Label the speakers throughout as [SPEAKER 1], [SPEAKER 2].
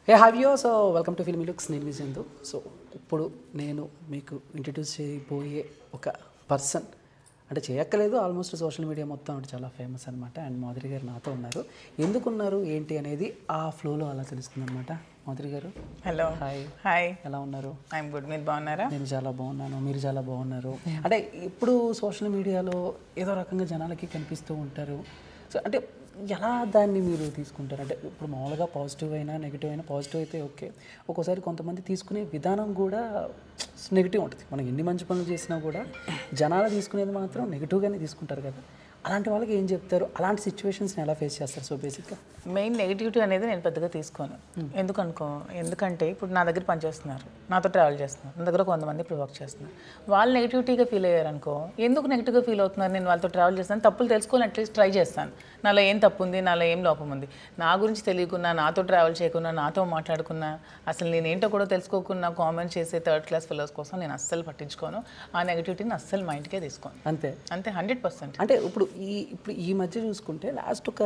[SPEAKER 1] Hey how are you so welcome to filmy looks నేను విజయందు. So ఇప్పుడు నేను మీకు ఇంట్రడ్యూస్ చేయబోయే ఒక పర్సన్ అంటే చేయక్కలేదు, ఆల్మోస్ట్ సోషల్ మీడియా మొత్తం అంటే చాలా ఫేమస్ అనమాట. అండ్ మాధురి గారు నాతో ఉన్నారు. ఎందుకున్నారు ఏంటి అనేది ఆ ఫ్లోలో అలా తెలుస్తుంది అనమాట. మాధురి గారు
[SPEAKER 2] హలో. హాయ్,
[SPEAKER 1] ఎలా ఉన్నారు?
[SPEAKER 2] I'm good. మీరు బాగున్నారా?
[SPEAKER 1] నేను చాలా బాగున్నాను, మీరు చాలా బాగున్నారు. అంటే ఇప్పుడు సోషల్ మీడియాలో ఏదో రకంగా జనాలకి కనిపిస్తూ ఉంటారు. సో అంటే ఎలా దాన్ని మీరు తీసుకుంటారు? అంటే ఇప్పుడు మామూలుగా పాజిటివ్ అయినా నెగిటివ్ అయినా, పాజిటివ్ అయితే ఓకే, ఒక్కోసారి కొంతమంది తీసుకునే విధానం కూడా నెగిటివ్ ఉంటుంది. మనం ఎన్ని మంచి పనులు చేసినా కూడా జనాలు తీసుకునేది మాత్రం నెగిటివ్గానే తీసుకుంటారు కదా. అలాంటి వాళ్ళకి ఏం చెప్తారు? అలాంటి సిచ్యువేషన్స్ని ఎలా ఫేస్ చేస్తారు? సో బేసిక్గా
[SPEAKER 2] మెయిన్ నెగిటివిటీ అనేది నేను పెద్దగా తీసుకోను. ఎందుకంటే ఇప్పుడు నా దగ్గర పనిచేస్తున్నారు, నాతో ట్రావెల్ చేస్తున్నారు, నా దగ్గర కొంతమంది ఇప్పుడు వర్క్ చేస్తున్నారు. వాళ్ళు నెగిటివిటీగా ఫీల్ అయ్యారనుకో, ఎందుకు నెగిటివ్గా ఫీల్ అవుతున్నారు? నేను వాళ్ళతో ట్రావెల్ చేస్తాను, తప్పులు తెలుసుకొని అట్లీస్ట్ ట్రై చేస్తాను. నాలో ఏం తప్పు ఉంది, నాలో ఏం లోపం ఉంది, నా గురించి తెలియకున్నా, నాతో ట్రావెల్ చేయకున్నా, నాతో మాట్లాడుకున్నా, అసలు నేనేంటో కూడా తెలుసుకోకుండా కామెంట్ చేసే థర్డ్ క్లాస్ ఫెలోస్ కోసం నేను అస్సలు పట్టించుకోను. ఆ నెగిటివిటీని అస్సలు మైండ్కే తీసుకోను.
[SPEAKER 1] అంతే
[SPEAKER 2] 100%.
[SPEAKER 1] అంటే ఇప్పుడు ఈ మధ్య చూసుకుంటే లాస్ట్ ఒక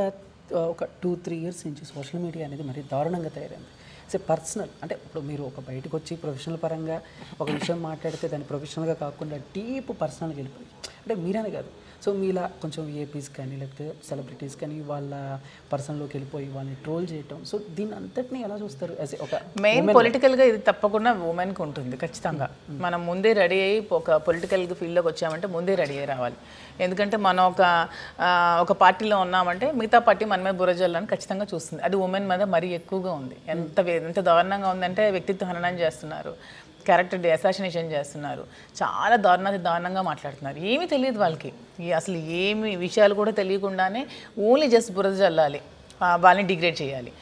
[SPEAKER 1] 2-3 ఇయర్స్ నుంచి సోషల్ మీడియా అనేది మరీ దారుణంగా తయారైంది. సో పర్సనల్ అంటే ఇప్పుడు మీరు ఒక బయటకు వచ్చి ప్రొఫెషనల్ పరంగా ఒక విషయం మాట్లాడితే దాన్ని ప్రొఫెషనల్గా కాకుండా డీప్ పర్సనల్గా వెళ్ళిపోయి, అంటే మీరనే కాదు, సో మీలా కొంచెం ఏపీస్ కానీ లేకపోతే సెలబ్రిటీస్ కానీ వాళ్ళ పర్సనల్లోకి వెళ్ళిపోయి వాళ్ళని ట్రోల్ చేయటం, సో దీన్ని అంతటినీ ఎలా చూస్తారు? యాజ్ ఒక
[SPEAKER 2] మెయిన్ పొలిటికల్గా ఇది తప్పకుండా ఉమెన్కి ఉంటుంది ఖచ్చితంగా. మనం ముందే రెడీ అయ్యి ఒక పొలిటికల్ ఫీల్డ్లోకి వచ్చామంటే ముందే రెడీ అయ్యి రావాలి. ఎందుకంటే మనం ఒక పార్టీలో ఉన్నామంటే మిగతా పార్టీ మనమే బురజల్లని ఖచ్చితంగా చూస్తుంది. అది ఉమెన్ మీద మరీ ఎక్కువగా ఉంది. ఎంత దారుణంగా ఉందంటే వ్యక్తిత్వ హననం చేస్తున్నారు, క్యారెక్టర్ అసాసినేషన్ చేస్తున్నారు, చాలా దారుణంగా మాట్లాడుతున్నారు. ఏమీ తెలియదు వాళ్ళకి, అసలు ఏమి విషయాలు కూడా తెలియకుండానే ఓన్లీ జస్ట్ బురద జల్లాలి, వాళ్ళని డిగ్రేడ్ చేయాలి.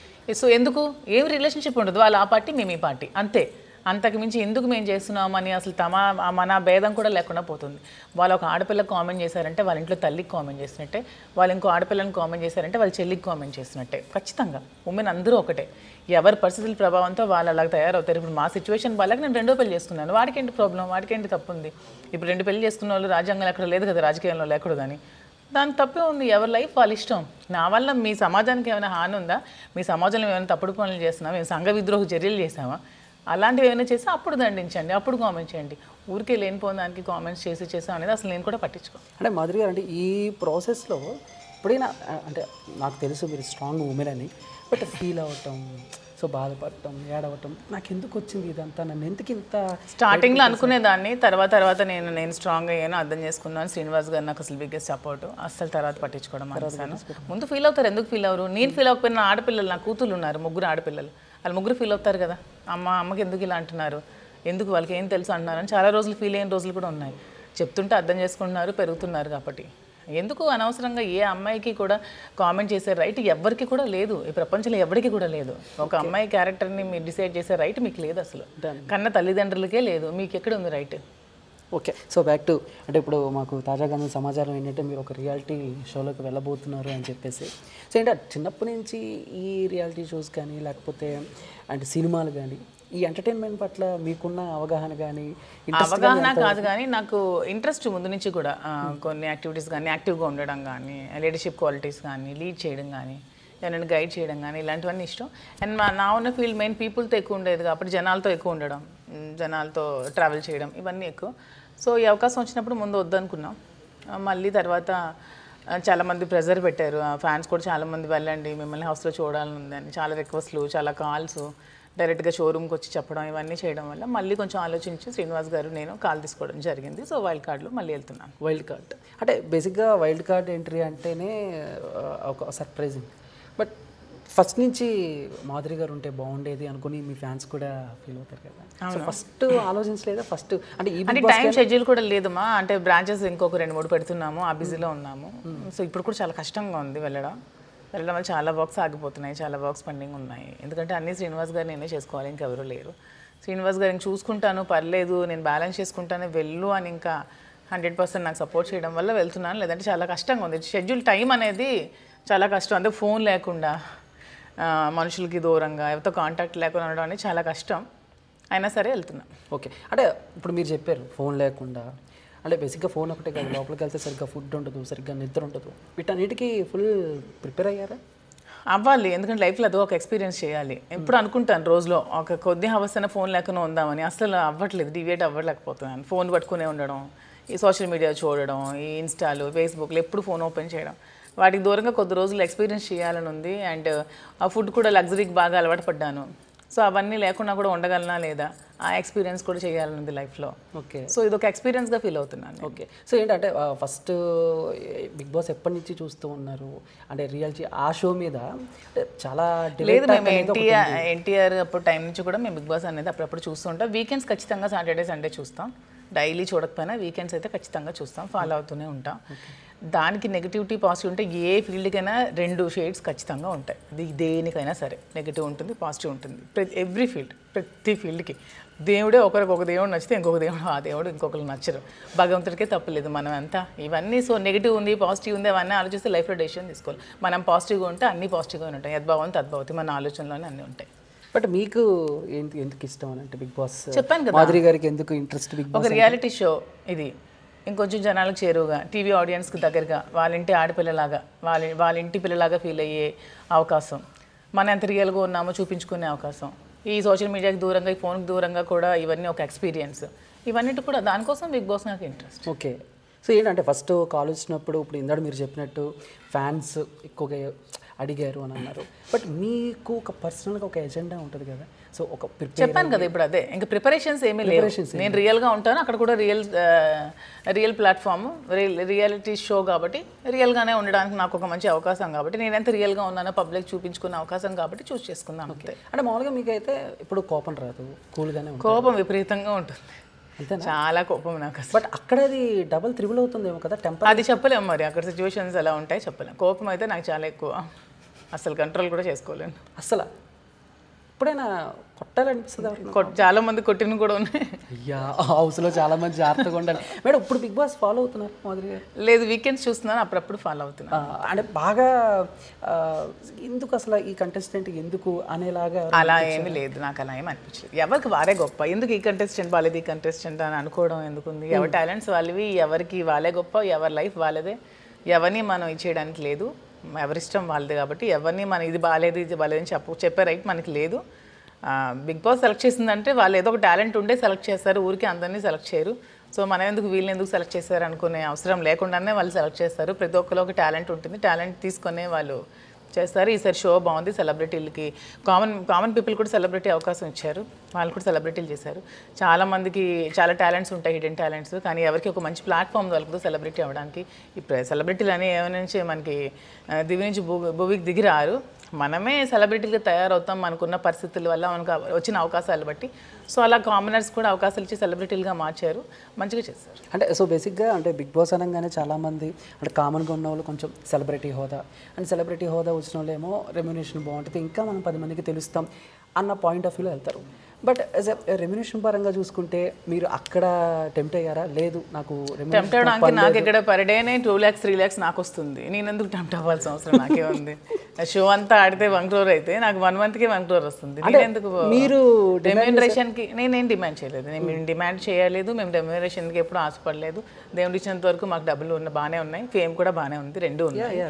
[SPEAKER 2] సో ఎందుకు? ఏమి రిలేషన్షిప్ ఉండదు, వాళ్ళు ఆ పార్టీ మేము ఈ పార్టీ అంతే. అంతకు మించి ఎందుకు మేము చేస్తున్నామని అసలు మన భేదం కూడా లేకుండా పోతుంది. వాళ్ళు ఒక ఆడపిల్లకు కామెంట్ చేశారంటే వాళ్ళ ఇంట్లో తల్లికి కామెంట్ చేసినట్టే, వాళ్ళు ఇంకో ఆడపిల్లని కామెంట్ చేశారంటే వాళ్ళ చెల్లికి కామెంట్ చేసినట్టే. ఖచ్చితంగా ఉమెన్ అందరూ ఒకటే, ఎవరి పరిస్థితుల ప్రభావంతో వాళ్ళు అలాగ తయారవుతారు. ఇప్పుడు మా సిచ్యువేషన్ వాళ్ళకి నేను 2వ పెళ్లి చేసుకున్నాను, వాడికేంటి ప్రాబ్లం, వాడికేంటి తప్పు ఉంది? ఇప్పుడు 2 పెళ్లి చేసుకున్న వాళ్ళు రాజ్యాంగంలో ఎక్కడ లేదు కదా, రాజకీయంలో లేకూడదు కానీ దానికి తప్పే ఉంది. ఎవరి లైఫ్ వాళ్ళ ఇష్టం. నా వల్ల మీ సమాజానికి ఏమైనా హాని ఉందా? మీ సమాజంలో ఏమైనా తప్పుడు పనులు చేస్తున్నామా? మేము సంఘ విద్రోహ చర్యలు చేసామా? అలాంటివి ఏమైనా చేస్తే అప్పుడు దండించండి, అప్పుడు కామెంట్ చేయండి. ఊరికే లేనిపోయిన దానికి కామెంట్స్ చేసాం అనేది అసలు నేను కూడా పట్టించుకో.
[SPEAKER 1] అంటే మాధురి గారు, అంటే ఈ ప్రాసెస్లో ఎప్పుడైనా అంటే నాకు తెలుసు మీరు స్ట్రాంగ్ ఉమెన్ అని, బట్ ఫీల్ అవ్వటం, సో బాధపడటం, ఏడవటం, నాకు ఎందుకు వచ్చింది ఇదంతా, నన్ను ఎందుకు ఇంత
[SPEAKER 2] స్టార్టింగ్లో అనుకునేదాన్ని, తర్వాత నేను స్ట్రాంగ్ అయ్యాను, అర్థం చేసుకున్నాను. శ్రీనివాస్ గారు నాకు అసలు బిగ్గెస్ట్ సపోర్ట్. అసలు తర్వాత పట్టించుకోవడం మానేశాను. ముందు ఫీల్ అవుతారు, ఎందుకు ఫీల్ అవ్వరు? నేను ఫీల్ అవ్వకపోయినా ఆడపిల్లలు, నా కూతుళ్ళు ఉన్నారు, 3 ఆడపిల్లలు, వాళ్ళు 3 ఫీల్ అవుతారు కదా. అమ్మకి ఎందుకు ఇలా అంటున్నారు, ఎందుకు వాళ్ళకి ఏం తెలుసు అంటున్నారని చాలా రోజులు ఫీల్ అయిన రోజులు కూడా ఉన్నాయి. చెప్తుంటే అర్థం చేసుకుంటున్నారు, పెరుగుతున్నారు. కాబట్టి ఎందుకు అనవసరంగా ఏ అమ్మాయికి కూడా కామెంట్ చేసే రైట్ ఎవరికి కూడా లేదు, ఈ ప్రపంచంలో ఎవరికి కూడా లేదు. ఒక అమ్మాయి క్యారెక్టర్ని మీరు డిసైడ్ చేసే రైట్ మీకు లేదు అసలు, కన్న తల్లిదండ్రులకే లేదు. మీకు ఎక్కడ ఉంది right?
[SPEAKER 1] Okay, so back to అంటే ఇప్పుడు మాకు తాజాగా సమాచారం ఏంటంటే మీరు ఒక రియాలిటీ షోలోకి వెళ్ళబోతున్నారు అని చెప్పేసి. సో ఏంటంటే చిన్నప్పటి నుంచి ఈ రియాలిటీ షోస్ కానీ లేకపోతే అంటే సినిమాలు కానీ ఈ ఎంటర్టైన్మెంట్ పట్ల మీకున్న అవగాహన కానీ?
[SPEAKER 2] అవగాహన కాదు కానీ నాకు ఇంట్రెస్ట్ ముందు నుంచి కూడా. కొన్ని యాక్టివిటీస్ కానీ, యాక్టివ్గా ఉండడం కానీ, లీడర్షిప్ క్వాలిటీస్ కానీ, లీడ్ చేయడం కానీ, ఎవరైనా గైడ్ చేయడం కానీ, ఇలాంటివన్నీ ఇష్టం. అండ్ నా ఉన్న ఫీల్డ్ మెయిన్ పీపుల్తో ఎక్కువ ఉండేది కాబట్టి జనాలతో ఎక్కువ ఉండడం, జనాలతో ట్రావెల్ చేయడం, ఇవన్నీ ఎక్కువ. సో ఈ అవకాశం వచ్చినప్పుడు ముందు వద్దనుకున్నాం. మళ్ళీ తర్వాత చాలామంది ప్రెజర్ పెట్టారు, ఫ్యాన్స్ కూడా చాలామంది వెళ్ళండి, మిమ్మల్ని హౌస్లో చూడాలని ఉందని చాలా రిక్వెస్ట్లు, చాలా కాల్స్, డైరెక్ట్గా షోరూమ్కి వచ్చి చెప్పడం, ఇవన్నీ చేయడం వల్ల మళ్ళీ కొంచెం ఆలోచించి శ్రీనివాస్ గారు నేను కాల్ తీసుకోవడం జరిగింది. సో వైల్డ్ కార్డ్లో మళ్ళీ వెళ్తున్నాను.
[SPEAKER 1] వైల్డ్ కార్డ్ అంటే బేసిక్గా వైల్డ్ కార్డ్ ఎంట్రీ అంటేనే ఒక సర్ప్రైజింగ్. బట్ ఫస్ట్ నుంచి మాధురి గారు ఉంటే బాగుండేది అనుకుని మీ ఫ్యాన్స్ కూడా ఫీల్ అవుతారు కదా. సో ఫస్ట్ ఆలోచించలేదా? ఫస్ట్
[SPEAKER 2] అంటే టైం షెడ్యూల్ కూడా లేదమ్మా, అంటే బ్రాంచెస్ ఇంకొక 2-3 పెడుతున్నాము, ఆ బిజీలో ఉన్నాము. సో ఇప్పుడు కూడా చాలా కష్టంగా ఉంది వెళ్ళడం వల్ల చాలా వర్క్స్ ఆగిపోతున్నాయి, చాలా వర్క్స్ పెండింగ్ ఉన్నాయి. ఎందుకంటే అన్నీ శ్రీనివాస్ గారు నేనే చేసుకోవాలి, ఇంకెవరూ లేరు. శ్రీనివాస్ గారు ఇంక చూసుకుంటాను, పర్లేదు, నేను బ్యాలెన్స్ చేసుకుంటాను, వెళ్ళు అని ఇంకా 100% నాకు సపోర్ట్ చేయడం వల్ల వెళ్తున్నాను. లేదంటే చాలా కష్టంగా ఉంది షెడ్యూల్, టైం అనేది చాలా కష్టం. అంటే ఫోన్ లేకుండా, మనుషులకి దూరంగా, ఎవరితో కాంటాక్ట్ లేకుండా ఉండడం అనేది చాలా కష్టం. అయినా సరే వెళ్తున్నా.
[SPEAKER 1] ఓకే, అంటే ఇప్పుడు మీరు చెప్పారు ఫోన్ లేకుండా, అంటే బేసిక్గా ఫోన్ ఒకటే కాదు, లోపలికి వెళ్తే సరిగ్గా ఫుడ్ ఉండదు, సరిగ్గా నిద్ర ఉండదు, వీటన్నిటికీ ఫుల్ ప్రిపేర్ అయ్యారా?
[SPEAKER 2] అవ్వాలి, ఎందుకంటే లైఫ్లో అదో ఒక ఎక్స్పీరియన్స్ చేయాలి. ఎప్పుడు అనుకుంటాను రోజులో ఒక కొద్ది అవస్థన ఫోన్ లేకుండా ఉందామని, అసలు అవ్వట్లేదు, డివియేట్ అవ్వలేకపోతున్నాను. ఫోన్ పట్టుకునే ఉండడం, ఈ సోషల్ మీడియా చూడడం, ఈ ఇన్స్టాలు ఫేస్బుక్లో ఎప్పుడు ఫోన్ ఓపెన్ చేయడం, వాటికి దూరంగా కొద్ది రోజులు ఎక్స్పీరియన్స్ చేయాలని ఉంది. అండ్ ఆ ఫుడ్ కూడా లగ్జరీకి బాగా అలవాటు పడ్డాను. సో అవన్నీ లేకుండా కూడా ఉండగలనా లేదా, ఆ ఎక్స్పీరియన్స్ కూడా చేయాలని ఉంది లైఫ్లో.
[SPEAKER 1] ఓకే.
[SPEAKER 2] సో ఇది ఒక ఎక్స్పీరియన్స్గా ఫీల్ అవుతున్నాను.
[SPEAKER 1] ఓకే. సో ఏంటంటే ఫస్ట్ బిగ్ బాస్ ఎప్పటి నుంచి చూస్తూ ఉన్నారు అంటే రియాలిటీ ఆ షో మీద చాలా
[SPEAKER 2] లేదు, మేము ఎన్టీఆర్ అప్పుడు టైం నుంచి కూడా మేము బిగ్ బాస్ అనేది అప్పుడప్పుడు చూస్తుంటాం. వీకెండ్స్ ఖచ్చితంగా సాటర్డే సండే చూస్తాం. డైలీ చూడకపోయినా వీకెండ్స్ అయితే ఖచ్చితంగా చూస్తాం, ఫాలో అవుతూనే ఉంటాం. దానికి నెగిటివిటీ పాజిటివ్ ఉంటే ఏ ఫీల్డ్కైనా 2 షేడ్స్ ఖచ్చితంగా ఉంటాయి. అది దేనికైనా సరే నెగిటివ్ ఉంటుంది, పాజిటివ్ ఉంటుంది. ఎవ్రీ ఫీల్డ్, ప్రతి ఫీల్డ్కి దేవుడే ఒకరికి ఒక దేవుడు నచ్చితే ఇంకొక దేవుడు ఆ దేవుడు ఇంకొకరు నచ్చరు. భగవంతుడికే తప్పలేదు, మనం అంతా ఇవన్నీ. సో నెగిటివ్ ఉంది పాజిటివ్ ఉంది అవన్నీ ఆలోచిస్తే లైఫ్లో డెసిషన్ తీసుకోవాలి. మనం పాజిటివ్గా ఉంటే అన్నీ పాజిటివ్గానే ఉంటాయి. యద్భావం తద్భవతి, మన ఆలోచనలోనే అన్నీ ఉంటాయి.
[SPEAKER 1] బట్ మీకు ఎందుకు ఇష్టం అని అంటే బిగ్ బాస్?
[SPEAKER 2] చెప్పాను కదా,
[SPEAKER 1] మాధురి గారికి ఎందుకు ఇంట్రెస్ట్ బిగ్ బాస్?
[SPEAKER 2] ఒక రియాలిటీ షో ఇది, ఇంకొంచెం జనాలకు చేరువుగా, టీవీ ఆడియన్స్కి దగ్గరగా, వాళ్ళ ఇంటి ఆడపిల్లలాగా, వాళ్ళ ఇంటి పిల్లలాగా ఫీల్ అయ్యే అవకాశం, మనం ఎంత రియల్గా ఉన్నామో చూపించుకునే అవకాశం, ఈ సోషల్ మీడియాకి దూరంగా, ఈ ఫోన్కి దూరంగా కూడా ఇవన్నీ ఒక ఎక్స్పీరియన్స్. ఇవన్నీ కూడా దానికోసం బిగ్ బాస్ నాకు ఇంట్రెస్ట్.
[SPEAKER 1] ఓకే. సో ఏంటంటే ఫస్ట్ కాల్ వచ్చినప్పుడు ఇప్పుడు ఇందాక మీరు చెప్పినట్టు ఫ్యాన్స్ ఎక్కువగా అడిగారు అని అన్నారు. బట్ మీకు ఒక పర్సనల్గా ఒక ఎజెండా ఉంటుంది కదా, సో ఒక
[SPEAKER 2] చెప్పాను కదా ఇప్పుడు, అదే ఇంకా ప్రిపరేషన్స్ ఏమీ లేవు. నేను రియల్గా ఉంటాను, అక్కడ కూడా రియల్ ప్లాట్ఫామ్, రియాలిటీ షో కాబట్టి రియల్గానే ఉండడానికి నాకు ఒక మంచి అవకాశం కాబట్టి, నేను ఎంత రియల్గా ఉన్నానో పబ్లిక్ చూపించుకునే అవకాశం కాబట్టి చూస్ చేసుకున్నాను. అంతే.
[SPEAKER 1] అంటే మామూలుగా మీకు అయితే ఇప్పుడు కోపం రాదు, కూల్గానే ఉంటుంది?
[SPEAKER 2] కోపం విపరీతంగా ఉంటుంది, చాలా కోపం నాకు అసలు.
[SPEAKER 1] బట్ అక్కడ అది డబల్ త్రిబుల్ అవుతుందేమో కదా టెంపర్?
[SPEAKER 2] అది చెప్పలేము మరి, అక్కడ సిచ్యువేషన్స్ ఎలా ఉంటాయి చెప్పలేము. కోపం అయితే నాకు చాలా ఎక్కువ, అసలు కంట్రోల్ కూడా చేసుకోలేను.
[SPEAKER 1] అసలు ఎప్పుడైనా కొట్టాలనిపిస్తుంది?
[SPEAKER 2] చాలా మంది కొట్టిన కూడా ఉన్నాయి.
[SPEAKER 1] అయ్యా, హౌస్లో చాలా మంది జాగ్రత్తగా ఉండాలి మేడం. ఇప్పుడు బిగ్ బాస్ ఫాలో అవుతున్నారు మాధురి గారు?
[SPEAKER 2] లేదు, వీకెండ్స్ చూస్తున్నాను, అప్పుడప్పుడు ఫాలో అవుతున్నాను.
[SPEAKER 1] అంటే బాగా ఎందుకు అసలు ఈ కంటెస్టెంట్ ఎందుకు అనేలాగా?
[SPEAKER 2] అలా ఏమీ లేదు, నాకు అలా ఏమి అనిపించలేదు. ఎవరికి వారే గొప్ప, ఎందుకు ఈ కంటెస్టెంట్ బాలేదు, ఈ కంటెస్టెంట్ అని అనుకోవడం ఎందుకుంది? ఎవరి టాలెంట్స్ వాళ్ళవి, ఎవరికి వాళ్ళే గొప్ప, ఎవరి లైఫ్ వాళ్ళదే. ఎవరిని మనం ఇచ్చేయడానికి లేదు, ఎవరిష్టం వాళ్ళది. కాబట్టి ఎవరిని మనం ఇది బాగాలేదు ఇది బాగాలేదని చెప్పే రైట్ మనకి లేదు. బిగ్ బాస్ సెలెక్ట్ చేసిందంటే వాళ్ళు ఏదో ఒక టాలెంట్ ఉండే సెలెక్ట్ చేస్తారు, ఊరికి అందరినీ సెలెక్ట్ చేయరు. సో మనం ఎందుకు వీళ్ళని ఎందుకు సెలెక్ట్ చేస్తారు అనుకునే అవసరం లేకుండానే వాళ్ళు సెలెక్ట్ చేస్తారు. ప్రతి ఒక్కరు ఒక టాలెంట్ ఉంటుంది, టాలెంట్ తీసుకునే వాళ్ళు చేస్తారు. ఈసారి షో బాగుంది, సెలబ్రిటీలకి కామన్ పీపుల్ కూడా సెలబ్రిటీ అవకాశం ఇచ్చారు, వాళ్ళు కూడా సెలబ్రిటీలు చేశారు. చాలామందికి చాలా టాలెంట్స్ ఉంటాయి, హిడెన్ టాలెంట్స్, కానీ ఎవరికి ఒక మంచి ప్లాట్ఫామ్ దొరకదు సెలబ్రిటీ అవ్వడానికి. ఇప్పుడు సెలబ్రిటీలు అని ఏమనుంచి మనకి దివి నుంచి భూమికి దిగిరారు, మనమే సెలబ్రిటీలుగా తయారవుతాం మనకున్న పరిస్థితుల వల్ల, మనకు వచ్చిన అవకాశాలు బట్టి. సో అలా కామనర్స్ కూడా అవకాశాలు ఇచ్చి సెలబ్రిటీలుగా మార్చారు, మంచిగా చేశారు.
[SPEAKER 1] అంటే సో బేసిక్గా అంటే బిగ్ బాస్ అనగానే చాలామంది అంటే కామన్గా ఉన్న వాళ్ళు కొంచెం సెలబ్రిటీ హోదా, అండ్ సెలబ్రిటీ హోదా వచ్చిన వాళ్ళు ఏమో రెమ్యునేషన్ బాగుంటుంది, ఇంకా మనం 10 మందికి తెలుస్తాం అన్న పాయింట్ ఆఫ్ వ్యూలో వెళ్తారు. బట్ యాజ్ ఎ రెమ్యునేషన్ పరంగా చూసుకుంటే మీరు అక్కడ టెంప్ట్ అయ్యారా? లేదు, నాకు
[SPEAKER 2] టెంప్ట్ అవ్వడానికి నాకు ఇక్కడ పర్ డేనే 2 lakhs 3 lakhs నాకు వస్తుంది, నేను ఎందుకు టెంప్ట్ అవ్వాల్సిన అవసరం నాకే ఉంది? షో అంతా ఆడితే 1 crore అయితే నాకు 1 monthకి 1 crore వస్తుంది. నేను ఎందుకు
[SPEAKER 1] మీరు
[SPEAKER 2] రెమ్యునరేషన్కి నేనేం డిమాండ్ చేయలేదు, మేము డిమాండ్ చేయలేదు, మేము రెమ్యునరేషన్కి ఎప్పుడు ఆశపడలేదు. దేవుడు ఇచ్చినంత వరకు మాకు డబ్బులు బాగానే ఉన్నాయి, ఫేమ్ కూడా బాగానే ఉంది, 2 ఉన్నాయి.